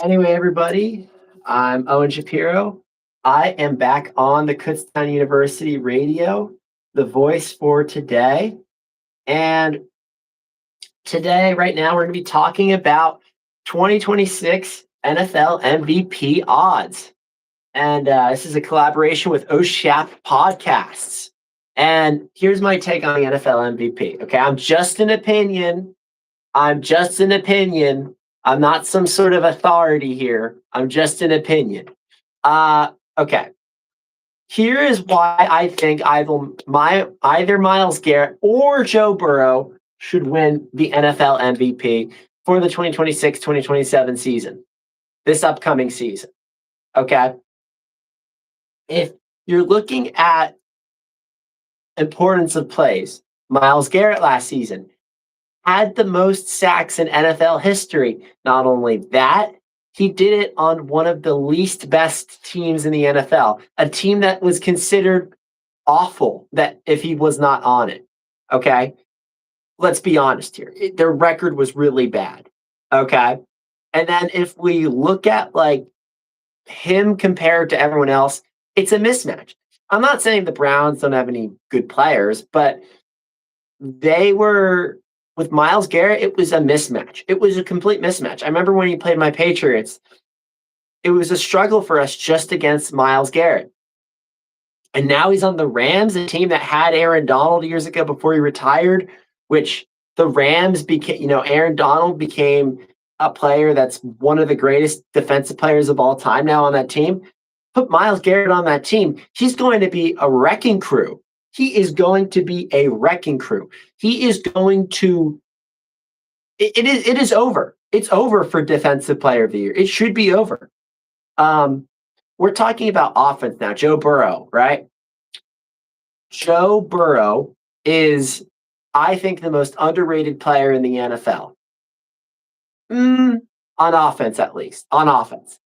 Anyway, everybody, I'm Owen Shapiro. I am back on the Kutztown University radio, the voice for today. And today, right now, we're going to be talking about 2026 NFL MVP odds. And this is a collaboration with OSHAP Podcasts. And here's my take on the NFL MVP. Okay, I'm just an opinion. I'm not some sort of authority here. I'm just an opinion. Okay. Here is why I think either Myles Garrett or Joe Burrow should win the NFL MVP for the 2026-2027 season, this upcoming season. Okay. If you're looking at importance of plays, Myles Garrett last season had the most sacks in NFL history. Not only that, he did it on one of the least best teams in the NFL, a team that was considered awful that if he was not on it. Okay? Let's be honest here. Their record was really bad. Okay? And then if we look at like him compared to everyone else, it's a mismatch. I'm not saying the Browns don't have any good players, but they were with Myles Garrett, it was a mismatch. It was a complete mismatch. I remember when he played my Patriots, it was a struggle for us just against Myles Garrett. And now he's on the Rams, a team that had Aaron Donald years ago before he retired, which the Rams became, Aaron Donald became a player that's one of the greatest defensive players of all time now on that team. Put Myles Garrett on that team, he's going to be a wrecking crew. He is going to be a wrecking crew. He is going to. It is over. It's over for Defensive Player of the Year. It should be over. We're talking about offense now. Joe Burrow, right? Joe Burrow is, I think, the most underrated player in the NFL. On offense, at least. On offense.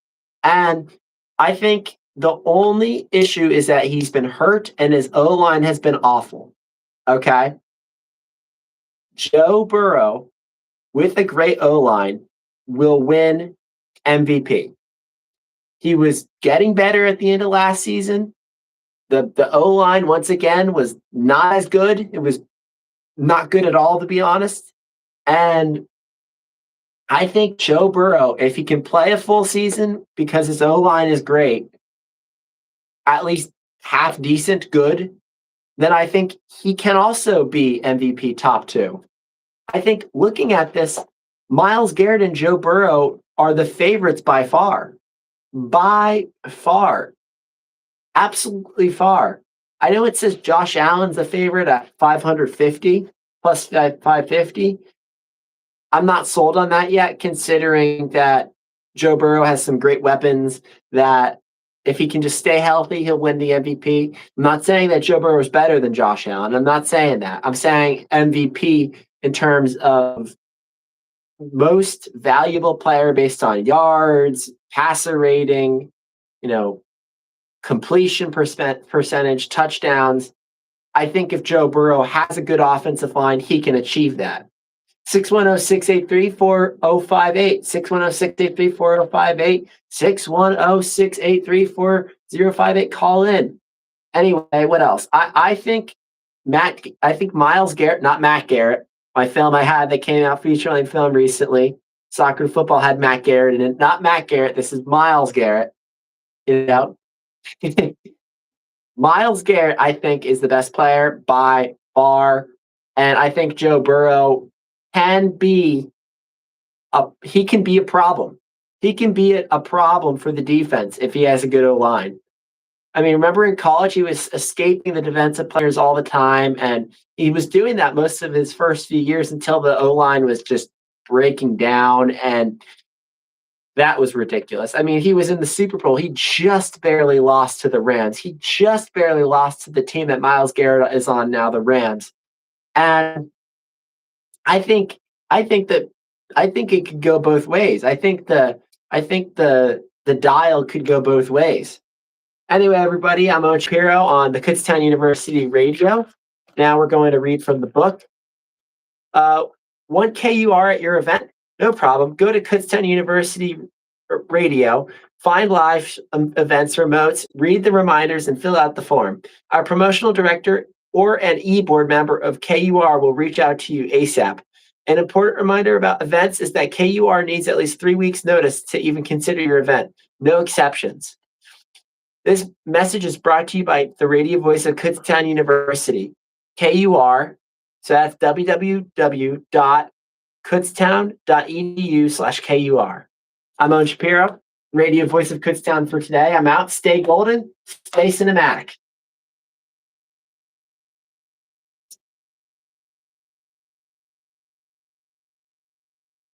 And I think the only issue is that he's been hurt and his O-line has been awful. Okay? Joe Burrow, with a great O-line, will win MVP. He was getting better at the end of last season. The O-line, once again, was not as good. It was not good at all, to be honest. And I think Joe Burrow, if he can play a full season because his O-line is great, at least half decent good, then I think he can also be MVP top two. I think looking at this, Myles Garrett and Joe Burrow are the favorites by far. By far. Absolutely far. I know it says Josh Allen's the favorite at 550 plus 550. I'm not sold on that yet, considering that Joe Burrow has some great weapons that if he can just stay healthy, he'll win the MVP. I'm not saying that Joe Burrow is better than Josh Allen. I'm not saying that. I'm saying MVP in terms of most valuable player based on yards, passer rating, completion percentage, touchdowns. I think if Joe Burrow has a good offensive line, he can achieve that. 610-683-4058, 610-683-4058, 610-683-4058. Call in. Anyway, what else? I think Myles Garrett, not Matt Garrett. My film I had that came out feature-length film recently, Soccer and Football, had Matt Garrett in it. Not Matt Garrett. This is Myles Garrett. Myles Garrett, I think, is the best player by far, and I think Joe Burrow can be a problem. He can be a problem for the defense if he has a good O-line. I mean, remember in college, he was escaping the defensive players all the time, and he was doing that most of his first few years until the O-line was just breaking down, and that was ridiculous. I mean, he was in the Super Bowl. He just barely lost to the Rams. He just barely lost to the team that Myles Garrett is on now, the Rams. And I think it could go both ways. I think the dial could go both ways. Anyway, everybody, I'm Owen Shapiro on the Kutztown University radio. Now we're going to read from the book. 1K you are at your event? No problem. Go to Kutztown University radio, find live events, remotes, read the reminders, and fill out the form. Our promotional director or an e-board member of KUR will reach out to you ASAP. An important reminder about events is that KUR needs at least 3 weeks notice to even consider your event. No exceptions. This message is brought to you by the radio voice of Kutztown University, KUR. So that's www.kutztown.edu/KUR. I'm Owen Shapiro, radio voice of Kutztown for today. I'm out. Stay golden, stay cinematic.